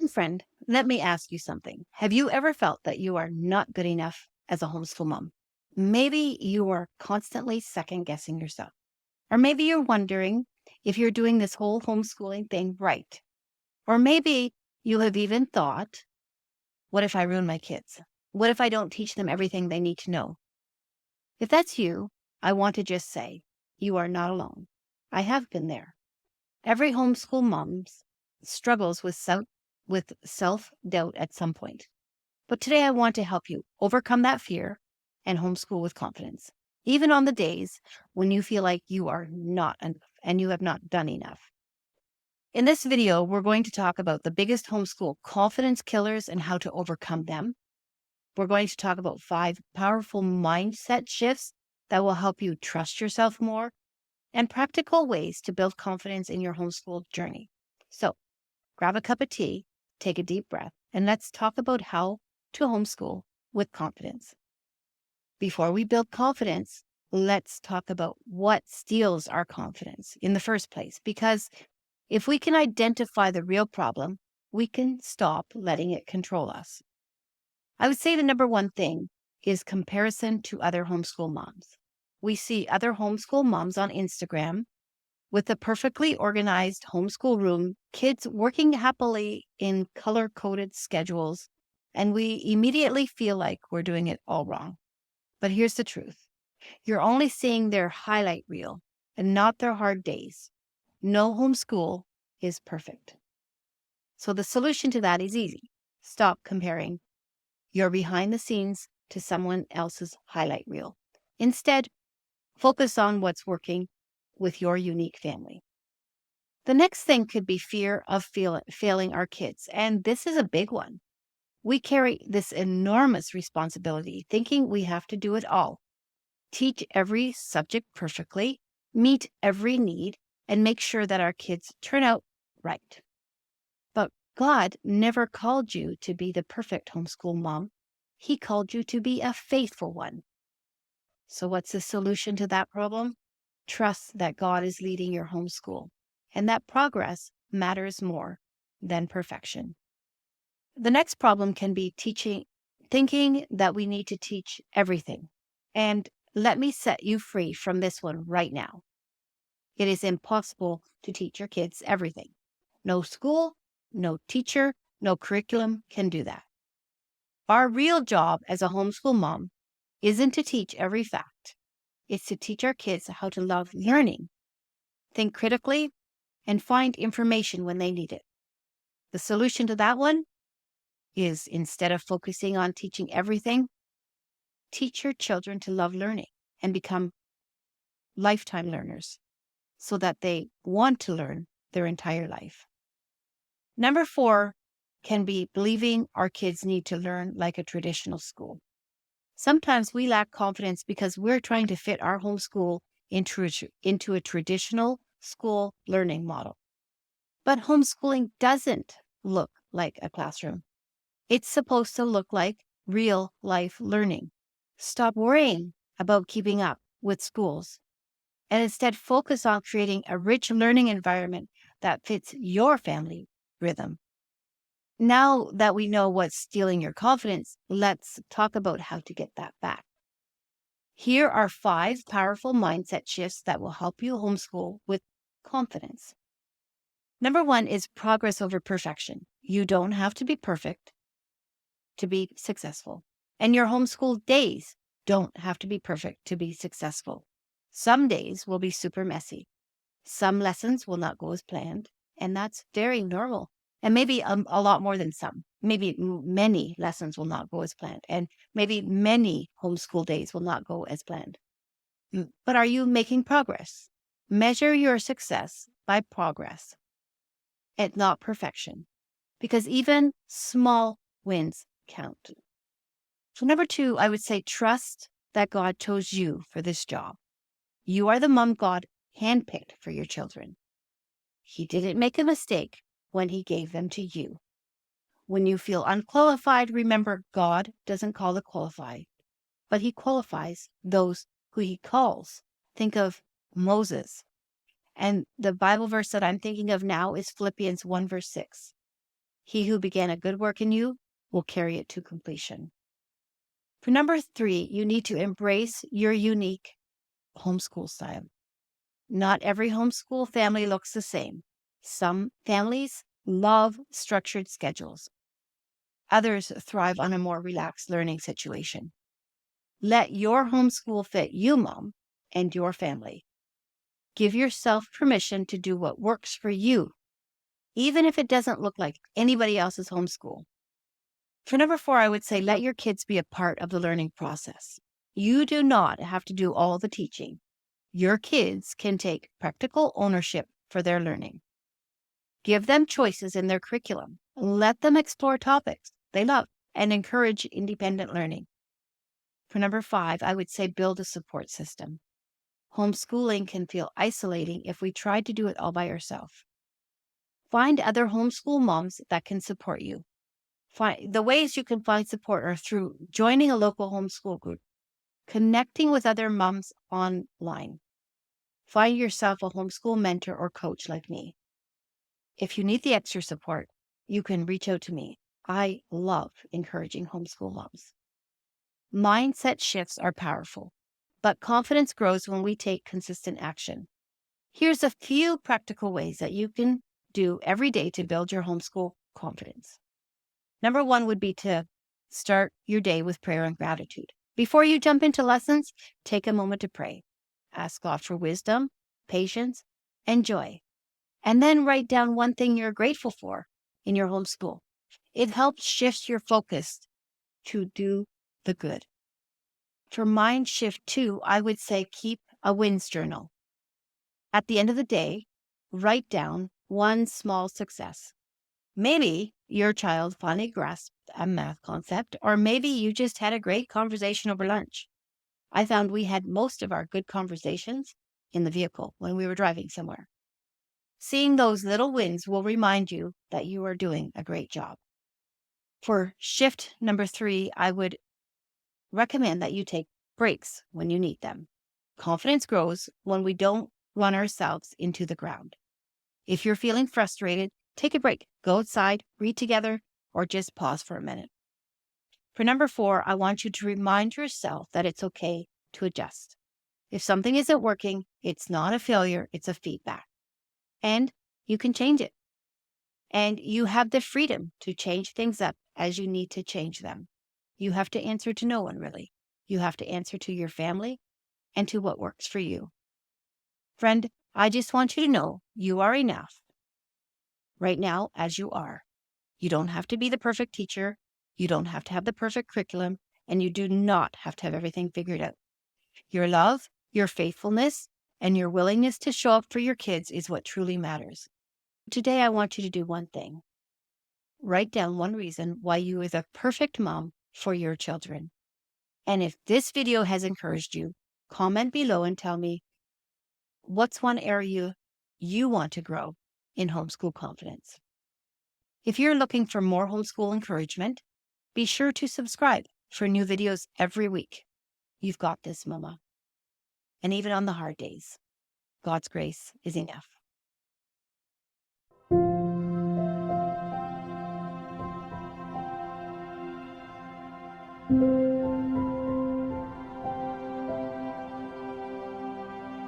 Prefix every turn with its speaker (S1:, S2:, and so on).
S1: Friend, let me ask you something. Have you ever felt that you are not good enough as a homeschool mom? Maybe you are constantly second guessing yourself. Or maybe you're wondering if you're doing this whole homeschooling thing right. Or maybe you have even thought, what if I ruin my kids? What if I don't teach them everything they need to know? If that's you, I want to just say, you are not alone. I have been there. Every homeschool mom struggles with self-doubt at some point. But today I want to help you overcome that fear and homeschool with confidence, even on the days when you feel like you are not enough and you have not done enough. In this video, we're going to talk about the biggest homeschool confidence killers and how to overcome them. We're going to talk about 5 powerful mindset shifts that will help you trust yourself more and practical ways to build confidence in your homeschool journey. So grab a cup of tea, take a deep breath, and let's talk about how to homeschool with confidence. Before we build confidence, let's talk about what steals our confidence in the first place, because if we can identify the real problem, we can stop letting it control us. I would say the number one thing is comparison to other homeschool moms. We see other homeschool moms on Instagram with a perfectly organized homeschool room, kids working happily in color-coded schedules, and we immediately feel like we're doing it all wrong. But here's the truth. You're only seeing their highlight reel and not their hard days. No homeschool is perfect. So the solution to that is easy. Stop comparing your behind the scenes to someone else's highlight reel. Instead, focus on what's working with your unique family. The next thing could be fear of failing our kids. And this is a big one. We carry this enormous responsibility, thinking we have to do it all. Teach every subject perfectly, meet every need, and make sure that our kids turn out right. But God never called you to be the perfect homeschool mom. He called you to be a faithful one. So what's the solution to that problem? Trust that God is leading your homeschool and that progress matters more than perfection. The next problem can be thinking that we need to teach everything. And let me set you free from this one right now. It is impossible to teach your kids everything. No school, no teacher, no curriculum can do that. Our real job as a homeschool mom isn't to teach every fact. It's to teach our kids how to love learning, think critically, and find information when they need it. The solution to that one is, instead of focusing on teaching everything, teach your children to love learning and become lifetime learners so that they want to learn their entire life. Number 4 can be believing our kids need to learn like a traditional school. Sometimes we lack confidence because we're trying to fit our homeschool into a traditional school learning model. But homeschooling doesn't look like a classroom. It's supposed to look like real life learning. Stop worrying about keeping up with schools and instead focus on creating a rich learning environment that fits your family rhythm. Now that we know what's stealing your confidence, let's talk about how to get that back. Here are 5 powerful mindset shifts that will help you homeschool with confidence. Number 1 is progress over perfection. You don't have to be perfect to be successful. And your homeschool days don't have to be perfect to be successful. Some days will be super messy. Some lessons will not go as planned, and that's very normal. And maybe a lot more than some. Maybe many lessons will not go as planned, and maybe many homeschool days will not go as planned. But are you making progress? Measure your success by progress and not perfection, because even small wins count. So number 2, I would say trust that God chose you for this job. You are the mom God handpicked for your children. He didn't make a mistake when he gave them to you. When you feel unqualified, remember God doesn't call the qualified, but he qualifies those who he calls. Think of Moses. And the Bible verse that I'm thinking of now is Philippians 1 verse 6. He who began a good work in you will carry it to completion. For number 3, you need to embrace your unique homeschool style. Not every homeschool family looks the same. Some families love structured schedules. Others thrive on a more relaxed learning situation. Let your homeschool fit you, Mom, and your family. Give yourself permission to do what works for you, even if it doesn't look like anybody else's homeschool. For number 4, I would say let your kids be a part of the learning process. You do not have to do all the teaching. Your kids can take practical ownership for their learning. Give them choices in their curriculum. Let them explore topics they love and encourage independent learning. For number 5, I would say build a support system. Homeschooling can feel isolating if we try to do it all by ourselves. Find other homeschool moms that can support you. The ways you can find support are through joining a local homeschool group, connecting with other moms online. Find yourself a homeschool mentor or coach like me. If you need the extra support, you can reach out to me. I love encouraging homeschool moms. Mindset shifts are powerful, but confidence grows when we take consistent action. Here's a few practical ways that you can do every day to build your homeschool confidence. Number 1 would be to start your day with prayer and gratitude. Before you jump into lessons, take a moment to pray. Ask God for wisdom, patience, and joy. And then write down one thing you're grateful for in your homeschool. It helps shift your focus to do the good. For mind shift 2, I would say keep a wins journal. At the end of the day, write down one small success. Maybe your child finally grasped a math concept, or maybe you just had a great conversation over lunch. I found we had most of our good conversations in the vehicle when we were driving somewhere. Seeing those little wins will remind you that you are doing a great job. For shift number 3, I would recommend that you take breaks when you need them. Confidence grows when we don't run ourselves into the ground. If you're feeling frustrated, take a break, go outside, read together, or just pause for a minute. For number 4, I want you to remind yourself that it's okay to adjust. If something isn't working, it's not a failure, it's a feedback. And you can change it. And you have the freedom to change things up as you need to change them. You have to answer to no one, really. You have to answer to your family and to what works for you. Friend, I just want you to know you are enough right now as you are. You don't have to be the perfect teacher. You don't have to have the perfect curriculum, and you do not have to have everything figured out. Your love, your faithfulness, and your willingness to show up for your kids is what truly matters. Today, I want you to do one thing. Write down one reason why you are the perfect mom for your children. And if this video has encouraged you, comment below and tell me what's one area you want to grow in homeschool confidence. If you're looking for more homeschool encouragement, be sure to subscribe for new videos every week. You've got this, Mama. And even on the hard days, God's grace is enough.